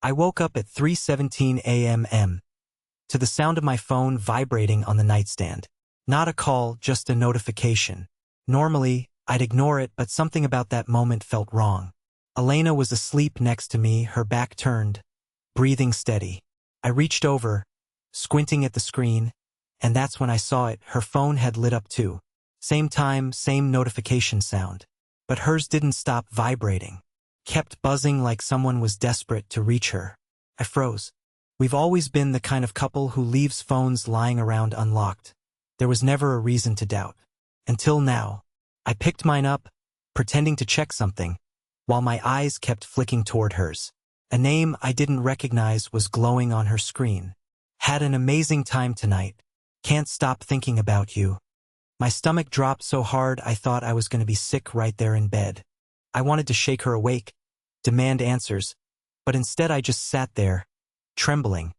I woke up at 3:17 a.m. to the sound of my phone vibrating on the nightstand. Not a call, just a notification. Normally, I'd ignore it, but something about that moment felt wrong. Elena was asleep next to me, her back turned, breathing steady. I reached over, squinting at the screen, and that's when I saw it. Her phone had lit up too. Same time, same notification sound. But hers didn't stop vibrating. Kept buzzing like someone was desperate to reach her. I froze. We've always been the kind of couple who leaves phones lying around unlocked. There was never a reason to doubt. Until now. I picked mine up, pretending to check something, while my eyes kept flicking toward hers. A name I didn't recognize was glowing on her screen. Had an amazing time tonight. Can't stop thinking about you. My stomach dropped so hard I thought I was going to be sick right there in bed. I wanted to shake her awake, demand answers, but instead I just sat there, trembling,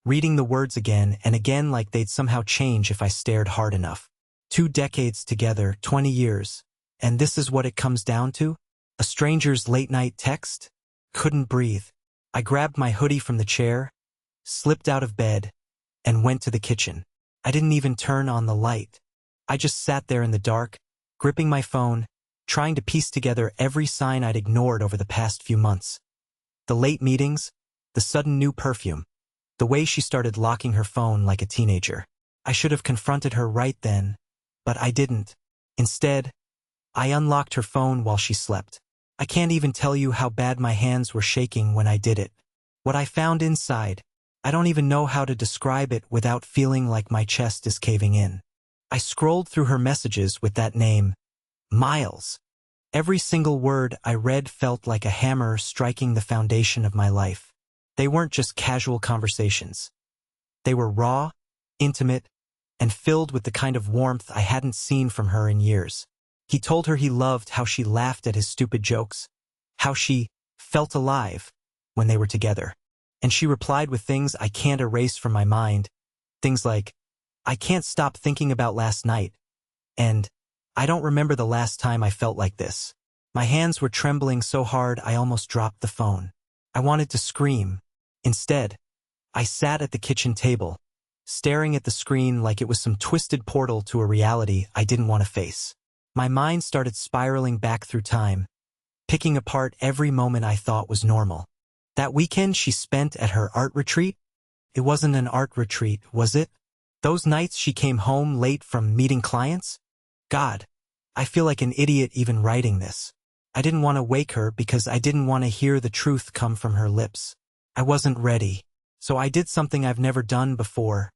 reading the words again and again like they'd somehow change if I stared hard enough. 2 decades together, 20 years, and this is what it comes down to? A stranger's late-night text? Couldn't breathe. I grabbed my hoodie from the chair, slipped out of bed, and went to the kitchen. I didn't even turn on the light. I just sat there in the dark, gripping my phone, trying to piece together every sign I'd ignored over the past few months. The late meetings, the sudden new perfume, the way she started locking her phone like a teenager. I should have confronted her right then, but I didn't. Instead, I unlocked her phone while she slept. I can't even tell you how bad my hands were shaking when I did it. What I found inside, I don't even know how to describe it without feeling like my chest is caving in. I scrolled through her messages with that name, Miles. Every single word I read felt like a hammer striking the foundation of my life. They weren't just casual conversations. They were raw, intimate, and filled with the kind of warmth I hadn't seen from her in years. He told her he loved how she laughed at his stupid jokes, how she felt alive when they were together. And she replied with things I can't erase from my mind. Things like, I can't stop thinking about last night, and I don't remember the last time I felt like this. My hands were trembling so hard I almost dropped the phone. I wanted to scream. Instead, I sat at the kitchen table, staring at the screen like it was some twisted portal to a reality I didn't want to face. My mind started spiraling back through time, picking apart every moment I thought was normal. That weekend she spent at her art retreat? It wasn't an art retreat, was it? Those nights she came home late from meeting clients? God, I feel like an idiot even writing this. I didn't want to wake her because I didn't want to hear the truth come from her lips. I wasn't ready, so I did something I've never done before.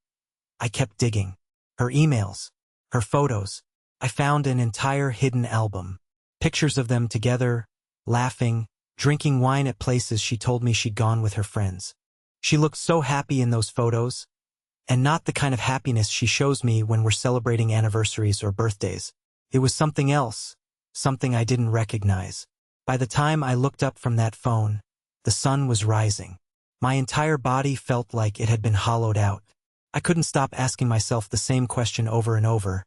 I kept digging. Her emails, her photos. I found an entire hidden album. Pictures of them together, laughing, drinking wine at places she told me she'd gone with her friends. She looked so happy in those photos, and not the kind of happiness she shows me when we're celebrating anniversaries or birthdays. It was something else, something I didn't recognize. By the time I looked up from that phone, the sun was rising. My entire body felt like it had been hollowed out. I couldn't stop asking myself the same question over and over.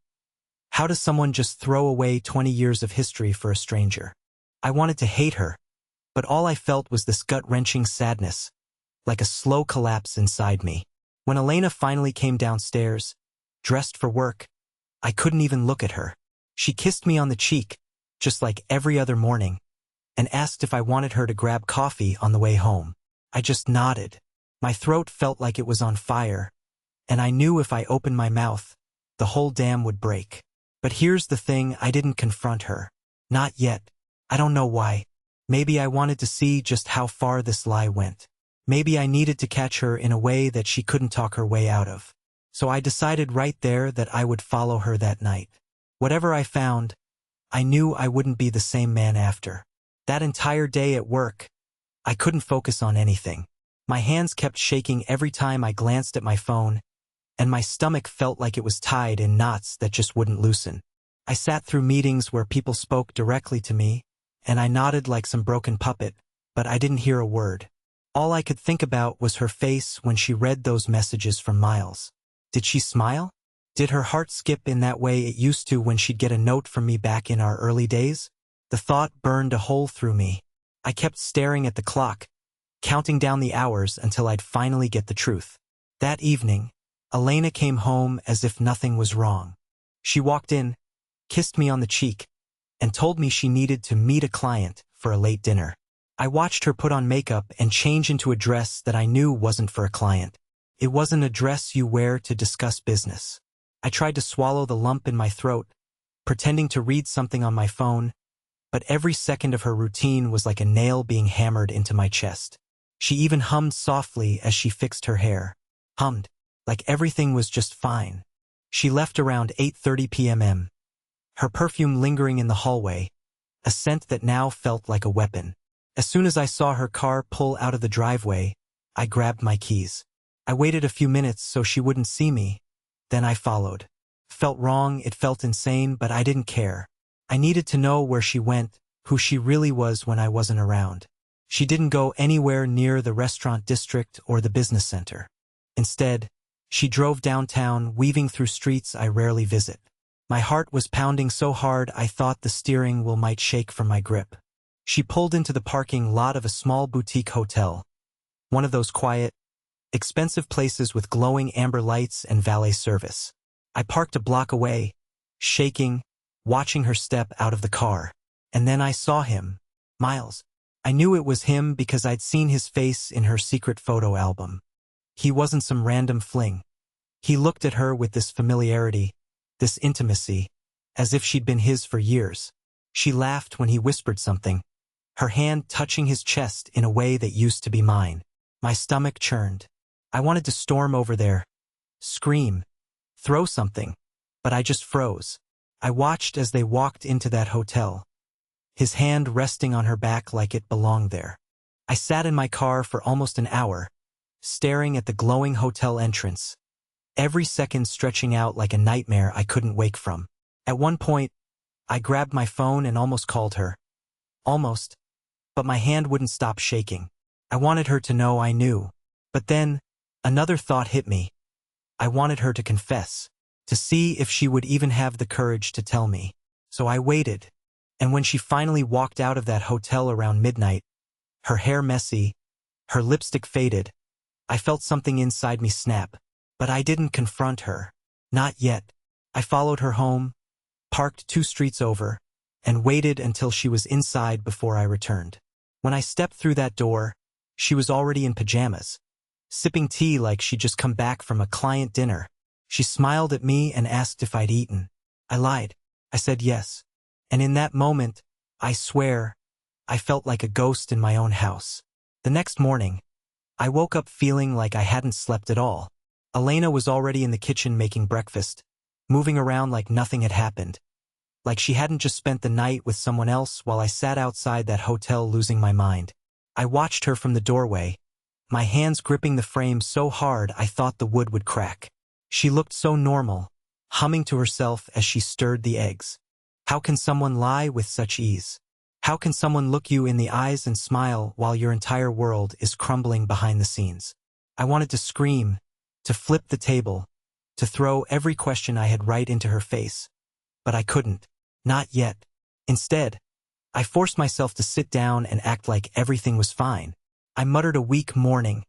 How does someone just throw away 20 years of history for a stranger? I wanted to hate her, but all I felt was this gut-wrenching sadness, like a slow collapse inside me. When Elena finally came downstairs, dressed for work, I couldn't even look at her. She kissed me on the cheek, just like every other morning, and asked if I wanted her to grab coffee on the way home. I just nodded. My throat felt like it was on fire, and I knew if I opened my mouth, the whole dam would break. But here's the thing, I didn't confront her. Not yet. I don't know why. Maybe I wanted to see just how far this lie went. Maybe I needed to catch her in a way that she couldn't talk her way out of. So I decided right there that I would follow her that night. Whatever I found, I knew I wouldn't be the same man after. That entire day at work, I couldn't focus on anything. My hands kept shaking every time I glanced at my phone, and my stomach felt like it was tied in knots that just wouldn't loosen. I sat through meetings where people spoke directly to me, and I nodded like some broken puppet, but I didn't hear a word. All I could think about was her face when she read those messages from Miles. Did she smile? Did her heart skip in that way it used to when she'd get a note from me back in our early days? The thought burned a hole through me. I kept staring at the clock, counting down the hours until I'd finally get the truth. That evening, Elena came home as if nothing was wrong. She walked in, kissed me on the cheek, and told me she needed to meet a client for a late dinner. I watched her put on makeup and change into a dress that I knew wasn't for a client. It wasn't a dress you wear to discuss business. I tried to swallow the lump in my throat, pretending to read something on my phone, but every second of her routine was like a nail being hammered into my chest. She even hummed softly as she fixed her hair. Hummed, like everything was just fine. She left around 8:30 p.m., her perfume lingering in the hallway, a scent that now felt like a weapon. As soon as I saw her car pull out of the driveway, I grabbed my keys. I waited a few minutes so she wouldn't see me, then I followed. Felt wrong, it felt insane, but I didn't care. I needed to know where she went, who she really was when I wasn't around. She didn't go anywhere near the restaurant district or the business center. Instead, she drove downtown, weaving through streets I rarely visit. My heart was pounding so hard I thought the steering wheel might shake from my grip. She pulled into the parking lot of a small boutique hotel, one of those quiet, expensive places with glowing amber lights and valet service. I parked a block away, shaking, watching her step out of the car. And then I saw him, Miles. I knew it was him because I'd seen his face in her secret photo album. He wasn't some random fling. He looked at her with this familiarity, this intimacy, as if she'd been his for years. She laughed when he whispered something, her hand touching his chest in a way that used to be mine. My stomach churned. I wanted to storm over there, scream, throw something, but I just froze. I watched as they walked into that hotel, his hand resting on her back like it belonged there. I sat in my car for almost an hour, staring at the glowing hotel entrance, every second stretching out like a nightmare I couldn't wake from. At one point, I grabbed my phone and almost called her. Almost, but my hand wouldn't stop shaking. I wanted her to know I knew. But then, another thought hit me. I wanted her to confess, to see if she would even have the courage to tell me. So I waited, and when she finally walked out of that hotel around midnight, her hair messy, her lipstick faded, I felt something inside me snap. But I didn't confront her. Not yet. I followed her home, parked 2 streets over, and waited until she was inside before I returned. When I stepped through that door, she was already in pajamas, sipping tea like she'd just come back from a client dinner. She smiled at me and asked if I'd eaten. I lied. I said yes. And in that moment, I swear, I felt like a ghost in my own house. The next morning, I woke up feeling like I hadn't slept at all. Elena was already in the kitchen making breakfast, moving around like nothing had happened, like she hadn't just spent the night with someone else while I sat outside that hotel losing my mind. I watched her from the doorway, my hands gripping the frame so hard I thought the wood would crack. She looked so normal, humming to herself as she stirred the eggs. How can someone lie with such ease? How can someone look you in the eyes and smile while your entire world is crumbling behind the scenes? I wanted to scream, to flip the table, to throw every question I had right into her face. But I couldn't. Not yet. Instead, I forced myself to sit down and act like everything was fine. I muttered a weak morning,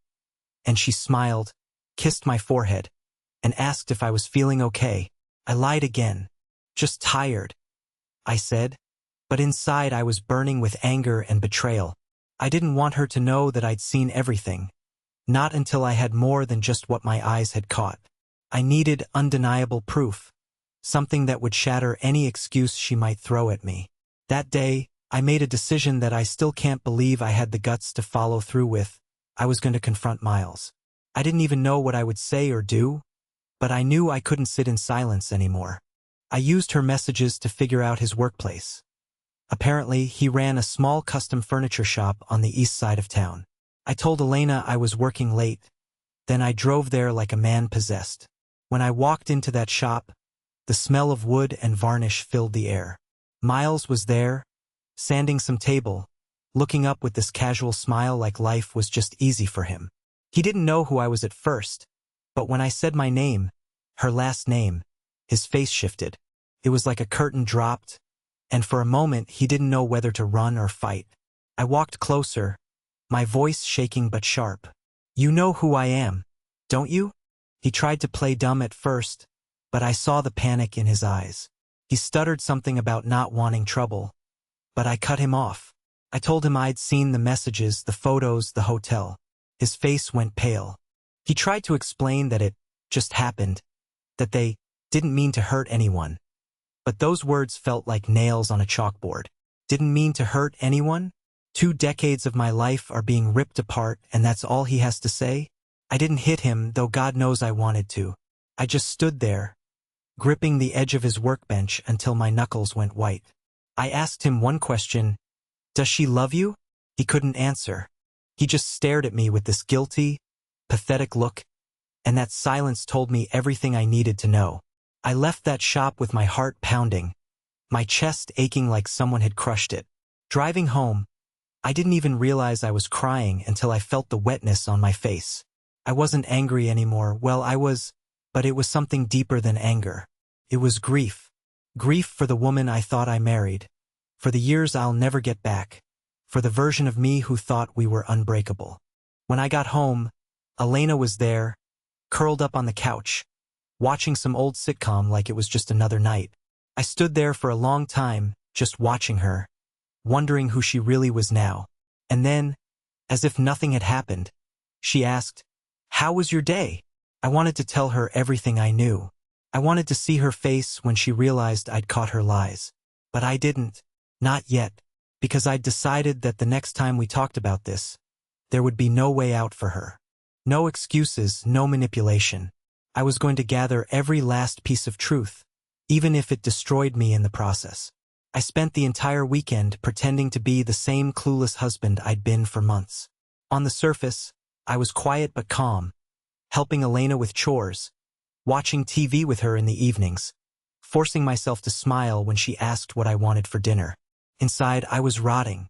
and she smiled, kissed my forehead, and asked if I was feeling okay. I lied again. Just tired, I said. But inside I was burning with anger and betrayal. I didn't want her to know that I'd seen everything. Not until I had more than just what my eyes had caught. I needed undeniable proof, something that would shatter any excuse she might throw at me. That day, I made a decision that I still can't believe I had the guts to follow through with. I was going to confront Miles. I didn't even know what I would say or do, but I knew I couldn't sit in silence anymore. I used her messages to figure out his workplace. Apparently, he ran a small custom furniture shop on the east side of town. I told Elena I was working late. Then I drove there like a man possessed. When I walked into that shop, the smell of wood and varnish filled the air. Miles was there, sanding some table, looking up with this casual smile like life was just easy for him. He didn't know who I was at first, but when I said my name, her last name, his face shifted. It was like a curtain dropped, and for a moment he didn't know whether to run or fight. I walked closer, my voice shaking but sharp. "You know who I am, don't you?" He tried to play dumb at first, but I saw the panic in his eyes. He stuttered something about not wanting trouble, but I cut him off. I told him I'd seen the messages, the photos, the hotel. His face went pale. He tried to explain that it just happened, that they didn't mean to hurt anyone. But those words felt like nails on a chalkboard. Didn't mean to hurt anyone? 2 decades of my life are being ripped apart, and that's all he has to say? I didn't hit him, though God knows I wanted to. I just stood there, gripping the edge of his workbench until my knuckles went white. I asked him one question: "Does she love you?" He couldn't answer. He just stared at me with this guilty, pathetic look, and that silence told me everything I needed to know. I left that shop with my heart pounding, my chest aching like someone had crushed it. Driving home, I didn't even realize I was crying until I felt the wetness on my face. I wasn't angry anymore. Well, I was, but it was something deeper than anger. It was grief. Grief for the woman I thought I married, for the years I'll never get back, for the version of me who thought we were unbreakable. When I got home, Elena was there, curled up on the couch, watching some old sitcom like it was just another night. I stood there for a long time, just watching her, wondering who she really was now. And then, as if nothing had happened, she asked, "How was your day?" I wanted to tell her everything I knew. I wanted to see her face when she realized I'd caught her lies. But I didn't. Not yet. Because I'd decided that the next time we talked about this, there would be no way out for her. No excuses, no manipulation. I was going to gather every last piece of truth, even if it destroyed me in the process. I spent the entire weekend pretending to be the same clueless husband I'd been for months. On the surface, I was quiet but calm, helping Elena with chores, watching TV with her in the evenings, forcing myself to smile when she asked what I wanted for dinner. Inside, I was rotting.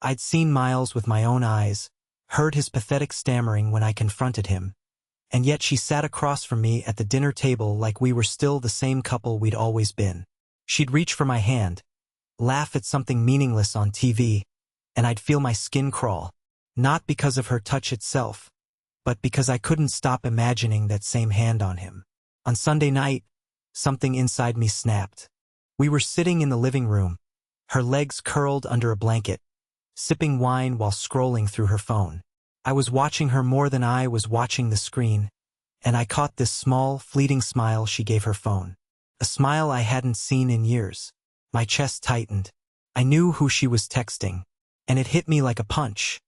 I'd seen Miles with my own eyes, heard his pathetic stammering when I confronted him, and yet she sat across from me at the dinner table like we were still the same couple we'd always been. She'd reach for my hand, laugh at something meaningless on TV, and I'd feel my skin crawl, not because of her touch itself, but because I couldn't stop imagining that same hand on him. On Sunday night, something inside me snapped. We were sitting in the living room, her legs curled under a blanket, sipping wine while scrolling through her phone. I was watching her more than I was watching the screen, and I caught this small, fleeting smile she gave her phone. A smile I hadn't seen in years. My chest tightened. I knew who she was texting, and it hit me like a punch.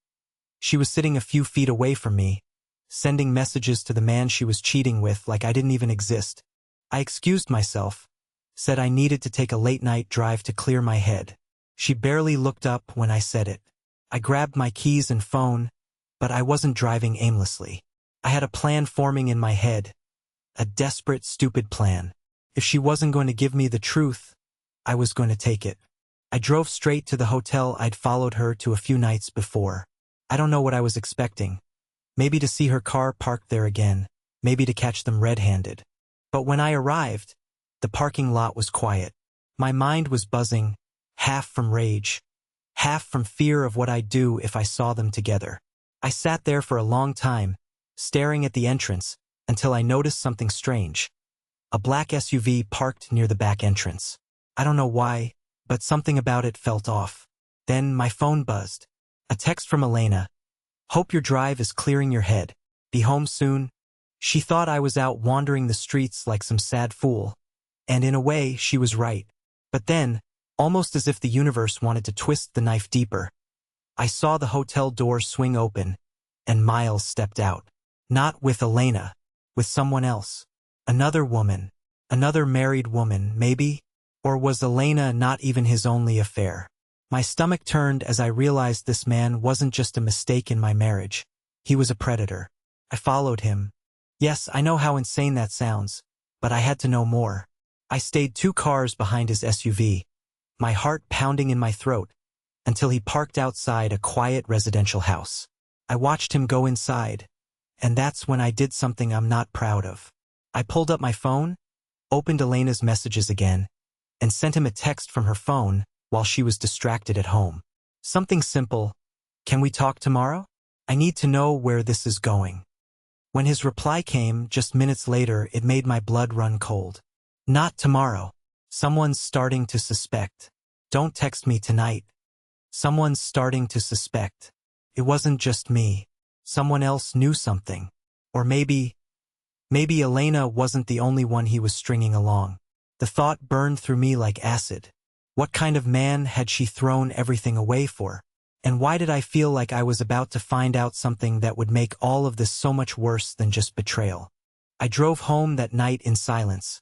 She was sitting a few feet away from me, sending messages to the man she was cheating with like I didn't even exist. I excused myself, said I needed to take a late-night drive to clear my head. She barely looked up when I said it. I grabbed my keys and phone, but I wasn't driving aimlessly. I had a plan forming in my head, a desperate, stupid plan. If she wasn't going to give me the truth, I was going to take it. I drove straight to the hotel I'd followed her to a few nights before. I don't know what I was expecting. Maybe to see her car parked there again, maybe to catch them red-handed. But when I arrived, the parking lot was quiet. My mind was buzzing, half from rage, half from fear of what I'd do if I saw them together. I sat there for a long time, staring at the entrance, until I noticed something strange. A black SUV parked near the back entrance. I don't know why, but something about it felt off. Then my phone buzzed. A text from Elena. "Hope your drive is clearing your head. Be home soon." She thought I was out wandering the streets like some sad fool. And in a way, she was right. But then, almost as if the universe wanted to twist the knife deeper, I saw the hotel door swing open, and Miles stepped out. Not with Elena, with someone else. Another woman. Another married woman, maybe? Or was Elena not even his only affair? My stomach turned as I realized this man wasn't just a mistake in my marriage. He was a predator. I followed him. Yes, I know how insane that sounds, but I had to know more. I stayed 2 cars behind his SUV, my heart pounding in my throat, until he parked outside a quiet residential house. I watched him go inside, and that's when I did something I'm not proud of. I pulled up my phone, opened Elena's messages again, and sent him a text from her phone while she was distracted at home. Something simple. "Can we talk tomorrow?" I need to know where this is going. When his reply came just minutes later, it made my blood run cold. Not tomorrow. Someone's starting to suspect. Don't text me tonight. Someone's starting to suspect. It wasn't just me. Someone else knew something. Or maybe Elena wasn't the only one he was stringing along. The thought burned through me like acid. What kind of man had she thrown everything away for? And why did I feel like I was about to find out something that would make all of this so much worse than just betrayal? I drove home that night in silence,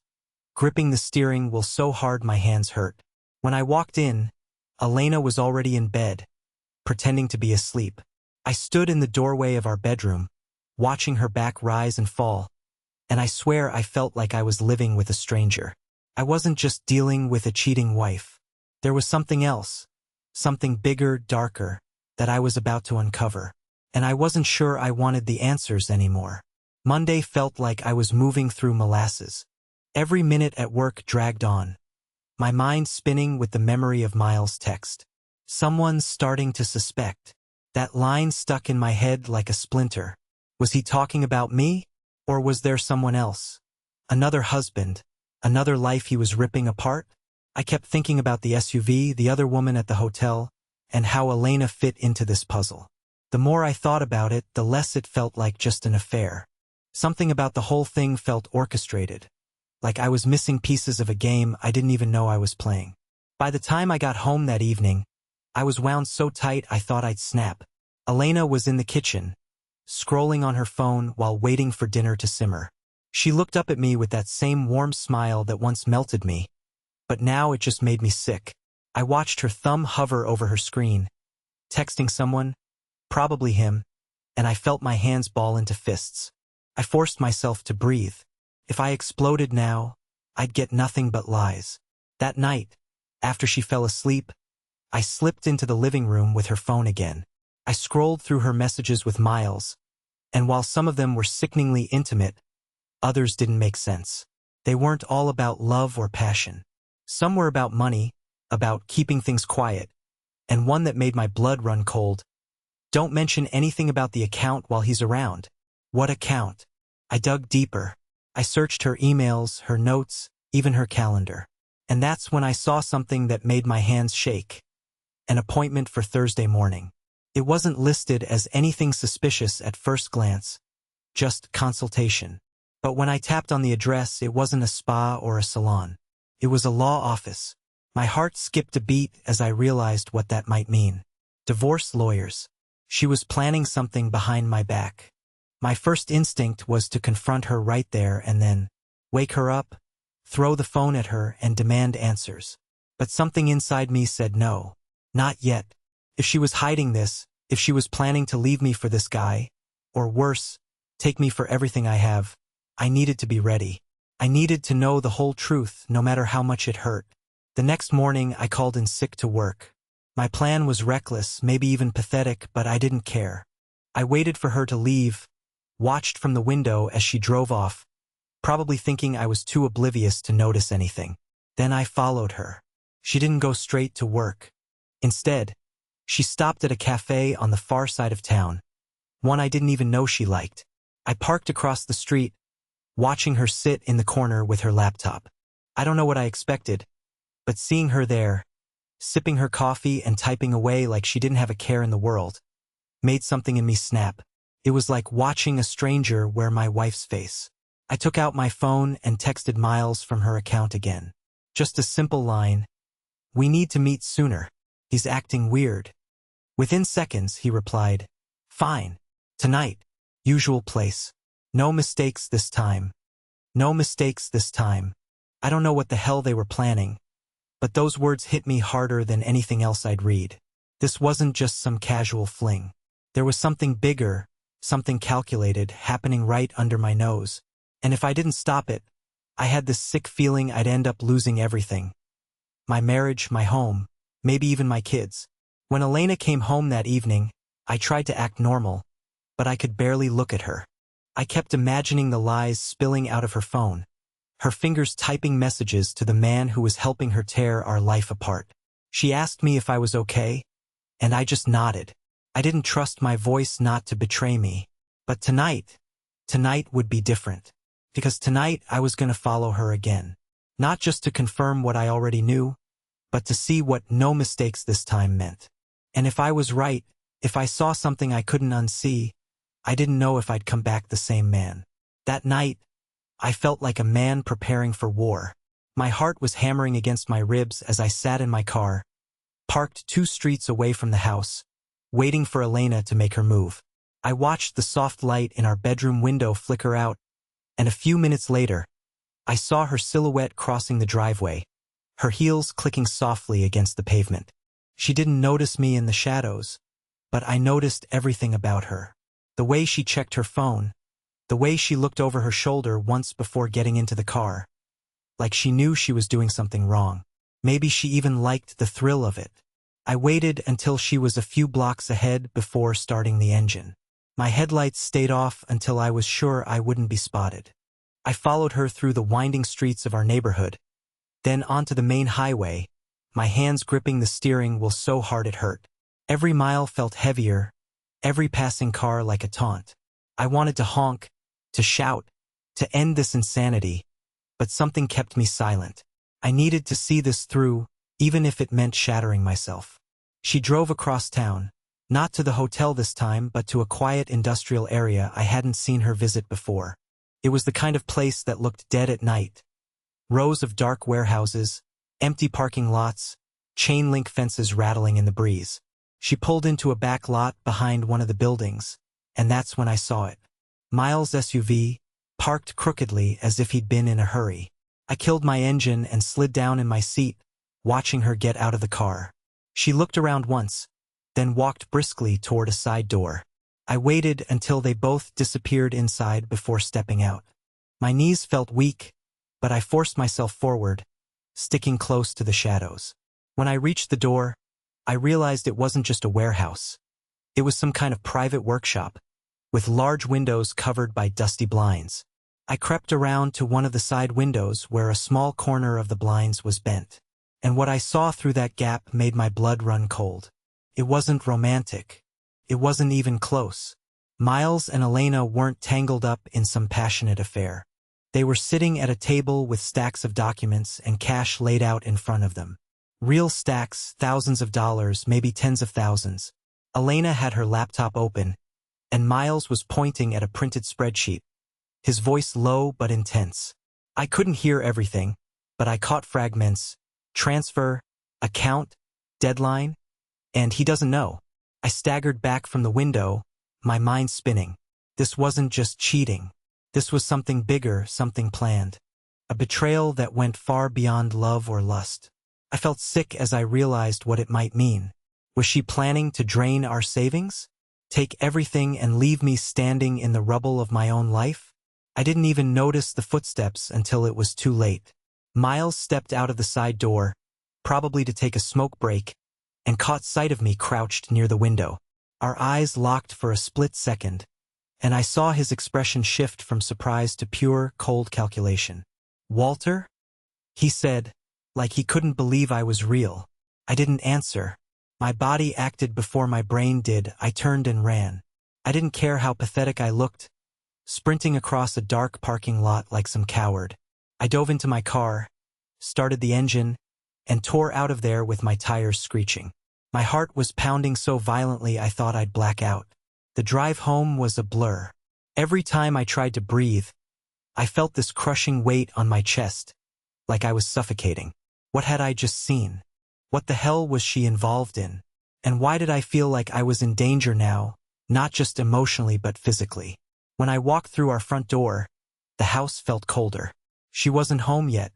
gripping the steering wheel so hard my hands hurt. When I walked in, Elena was already in bed, pretending to be asleep. I stood in the doorway of our bedroom, watching her back rise and fall, and I swear I felt like I was living with a stranger. I wasn't just dealing with a cheating wife. There was something else, something bigger, darker, that I was about to uncover, and I wasn't sure I wanted the answers anymore. Monday felt like I was moving through molasses. Every minute at work dragged on, my mind spinning with the memory of Miles' text. Someone's starting to suspect. That line stuck in my head like a splinter. Was he talking about me? Or was there someone else? Another husband? Another life he was ripping apart? I kept thinking about the SUV, the other woman at the hotel, and how Elena fit into this puzzle. The more I thought about it, the less it felt like just an affair. Something about the whole thing felt orchestrated, like I was missing pieces of a game I didn't even know I was playing. By the time I got home that evening, I was wound so tight I thought I'd snap. Elena was in the kitchen, scrolling on her phone while waiting for dinner to simmer. She looked up at me with that same warm smile that once melted me, but now it just made me sick. I watched her thumb hover over her screen, texting someone, probably him, and I felt my hands ball into fists. I forced myself to breathe. If I exploded now, I'd get nothing but lies. That night, after she fell asleep, I slipped into the living room with her phone again. I scrolled through her messages with Miles, and while some of them were sickeningly intimate, others didn't make sense. They weren't all about love or passion. Some were about money, about keeping things quiet, and one that made my blood run cold. Don't mention anything about the account while he's around. What account? I dug deeper. I searched her emails, her notes, even her calendar. And that's when I saw something that made my hands shake. An appointment for Thursday morning. It wasn't listed as anything suspicious at first glance, just consultation. But when I tapped on the address, it wasn't a spa or a salon. It was a law office. My heart skipped a beat as I realized what that might mean. Divorce lawyers. She was planning something behind my back. My first instinct was to confront her right there and then wake her up, throw the phone at her, and demand answers. But something inside me said no. Not yet. If she was hiding this, if she was planning to leave me for this guy, or worse, take me for everything I have, I needed to be ready. I needed to know the whole truth, no matter how much it hurt. The next morning, I called in sick to work. My plan was reckless, maybe even pathetic, but I didn't care. I waited for her to leave, watched from the window as she drove off, probably thinking I was too oblivious to notice anything. Then I followed her. She didn't go straight to work. Instead, she stopped at a cafe on the far side of town, one I didn't even know she liked. I parked across the street, watching her sit in the corner with her laptop. I don't know what I expected, but seeing her there, sipping her coffee and typing away like she didn't have a care in the world, made something in me snap. It was like watching a stranger wear my wife's face. I took out my phone and texted Miles from her account again. Just a simple line, "We need to meet sooner. He's acting weird." Within seconds, he replied, "Fine. Tonight. Usual place. No mistakes this time. No mistakes this time." I don't know what the hell they were planning, but those words hit me harder than anything else I'd read. This wasn't just some casual fling. There was something bigger, something calculated, happening right under my nose. And if I didn't stop it, I had this sick feeling I'd end up losing everything. My marriage, my home, maybe even my kids. When Elena came home that evening, I tried to act normal, but I could barely look at her. I kept imagining the lies spilling out of her phone, her fingers typing messages to the man who was helping her tear our life apart. She asked me if I was okay, and I just nodded. I didn't trust my voice not to betray me. But tonight would be different. Because tonight I was going to follow her again. Not just to confirm what I already knew, but to see what no mistakes this time meant. And if I was right, if I saw something I couldn't unsee, I didn't know if I'd come back the same man. That night, I felt like a man preparing for war. My heart was hammering against my ribs as I sat in my car, parked 2 streets away from the house, waiting for Elena to make her move. I watched the soft light in our bedroom window flicker out, and a few minutes later, I saw her silhouette crossing the driveway, her heels clicking softly against the pavement. She didn't notice me in the shadows, but I noticed everything about her. The way she checked her phone, the way she looked over her shoulder once before getting into the car, like she knew she was doing something wrong. Maybe she even liked the thrill of it. I waited until she was a few blocks ahead before starting the engine. My headlights stayed off until I was sure I wouldn't be spotted. I followed her through the winding streets of our neighborhood, then onto the main highway, my hands gripping the steering wheel so hard it hurt. Every mile felt heavier, every passing car like a taunt. I wanted to honk, to shout, to end this insanity, but something kept me silent. I needed to see this through, even if it meant shattering myself. She drove across town, not to the hotel this time, but to a quiet industrial area I hadn't seen her visit before. It was the kind of place that looked dead at night. Rows of dark warehouses, empty parking lots, chain-link fences rattling in the breeze. She pulled into a back lot behind one of the buildings, and that's when I saw it. Miles' SUV, parked crookedly as if he'd been in a hurry. I killed my engine and slid down in my seat, watching her get out of the car. She looked around once, then walked briskly toward a side door. I waited until they both disappeared inside before stepping out. My knees felt weak, but I forced myself forward, sticking close to the shadows. When I reached the door, I realized it wasn't just a warehouse. It was some kind of private workshop, with large windows covered by dusty blinds. I crept around to one of the side windows where a small corner of the blinds was bent. And what I saw through that gap made my blood run cold. It wasn't romantic. It wasn't even close. Miles and Elena weren't tangled up in some passionate affair. They were sitting at a table with stacks of documents and cash laid out in front of them. Real stacks, thousands of dollars, maybe tens of thousands. Elena had her laptop open, and Miles was pointing at a printed spreadsheet, his voice low but intense. I couldn't hear everything, but I caught fragments: transfer, account, deadline, and he doesn't know. I staggered back from the window, my mind spinning. This wasn't just cheating. This was something bigger, something planned. A betrayal that went far beyond love or lust. I felt sick as I realized what it might mean. Was she planning to drain our savings? Take everything and leave me standing in the rubble of my own life? I didn't even notice the footsteps until it was too late. Miles stepped out of the side door, probably to take a smoke break, and caught sight of me crouched near the window. Our eyes locked for a split second, and I saw his expression shift from surprise to pure, cold calculation. "Walter?" he said, like he couldn't believe I was real. I didn't answer. My body acted before my brain did. I turned and ran. I didn't care how pathetic I looked, sprinting across a dark parking lot like some coward. I dove into my car, started the engine, and tore out of there with my tires screeching. My heart was pounding so violently I thought I'd black out. The drive home was a blur. Every time I tried to breathe, I felt this crushing weight on my chest, like I was suffocating. What had I just seen? What the hell was she involved in? And why did I feel like I was in danger now, not just emotionally but physically? When I walked through our front door, the house felt colder. She wasn't home yet.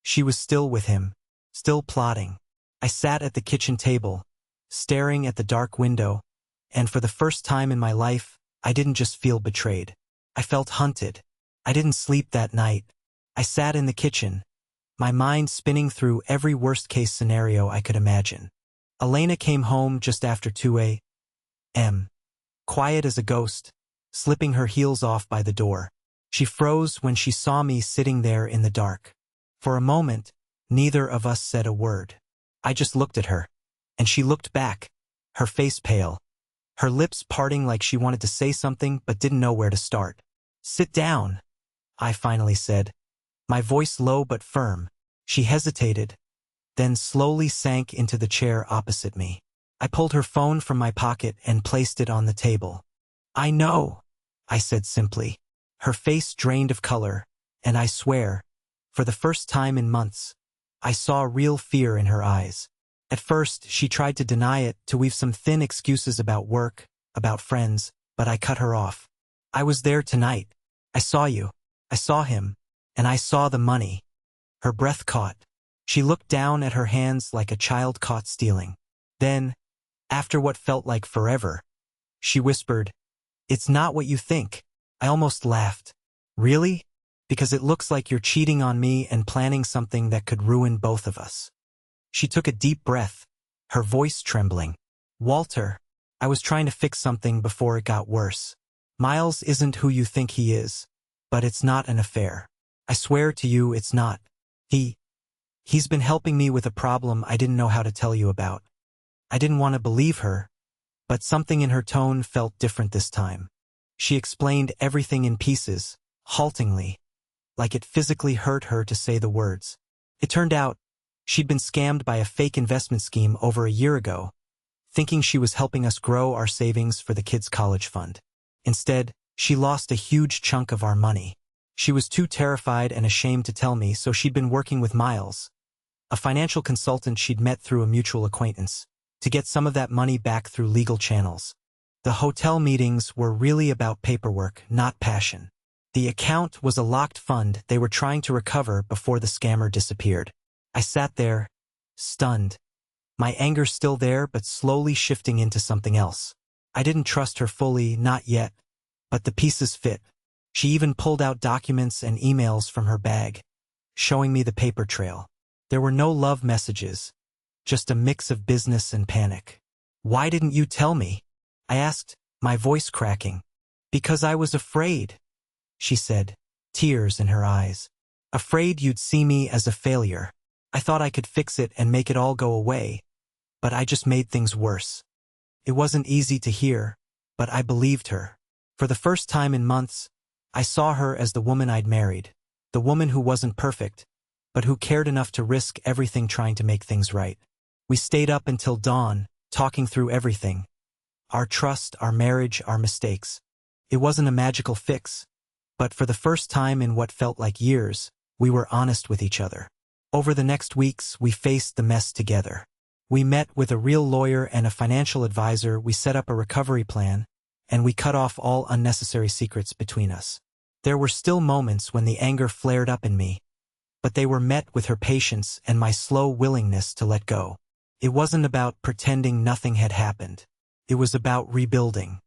She was still with him, still plotting. I sat at the kitchen table, staring at the dark window, and for the first time in my life, I didn't just feel betrayed. I felt hunted. I didn't sleep that night. I sat in the kitchen, my mind spinning through every worst-case scenario I could imagine. Elena came home just after 2 a.m., quiet as a ghost, slipping her heels off by the door. She froze when she saw me sitting there in the dark. For a moment, neither of us said a word. I just looked at her, and she looked back, her face pale, her lips parting like she wanted to say something but didn't know where to start. "Sit down," I finally said, my voice low but firm. She hesitated, then slowly sank into the chair opposite me. I pulled her phone from my pocket and placed it on the table. "I know," I said simply. Her face drained of color, and I swear, for the first time in months, I saw real fear in her eyes. At first, she tried to deny it, to weave some thin excuses about work, about friends, but I cut her off. "I was there tonight. I saw you. I saw him. And I saw the money." Her breath caught. She looked down at her hands like a child caught stealing. Then, after what felt like forever, she whispered, "It's not what you think." I almost laughed. "Really? Because it looks like you're cheating on me and planning something that could ruin both of us." She took a deep breath, her voice trembling. "Walter, I was trying to fix something before it got worse. Miles isn't who you think he is, but it's not an affair. I swear to you it's not. He's been helping me with a problem I didn't know how to tell you about." I didn't want to believe her, but something in her tone felt different this time. She explained everything in pieces, haltingly, like it physically hurt her to say the words. It turned out, she'd been scammed by a fake investment scheme over a year ago, thinking she was helping us grow our savings for the kids' college fund. Instead, she lost a huge chunk of our money. She was too terrified and ashamed to tell me, so she'd been working with Miles, a financial consultant she'd met through a mutual acquaintance, to get some of that money back through legal channels. The hotel meetings were really about paperwork, not passion. The account was a locked fund they were trying to recover before the scammer disappeared. I sat there, stunned. My anger still there, but slowly shifting into something else. I didn't trust her fully, not yet, but the pieces fit. She even pulled out documents and emails from her bag, showing me the paper trail. There were no love messages, just a mix of business and panic. "Why didn't you tell me?" I asked, my voice cracking. "Because I was afraid," she said, tears in her eyes. "Afraid you'd see me as a failure. I thought I could fix it and make it all go away, but I just made things worse." It wasn't easy to hear, but I believed her. For the first time in months, I saw her as the woman I'd married, the woman who wasn't perfect, but who cared enough to risk everything trying to make things right. We stayed up until dawn, talking through everything. Our trust, our marriage, our mistakes. It wasn't a magical fix, but for the first time in what felt like years, we were honest with each other. Over the next weeks, we faced the mess together. We met with a real lawyer and a financial advisor, we set up a recovery plan, and we cut off all unnecessary secrets between us. There were still moments when the anger flared up in me, but they were met with her patience and my slow willingness to let go. It wasn't about pretending nothing had happened. It was about rebuilding.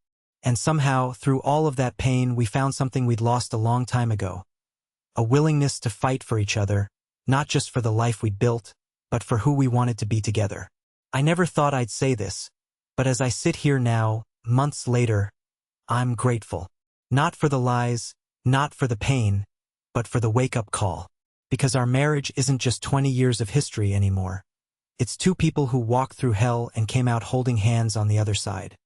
And somehow, through all of that pain, we found something we'd lost a long time ago. A willingness to fight for each other, not just for the life we'd built, but for who we wanted to be together. I never thought I'd say this, but as I sit here now, months later, I'm grateful. Not for the lies, not for the pain, but for the wake-up call. Because our marriage isn't just 20 years of history anymore. It's two people who walked through hell and came out holding hands on the other side.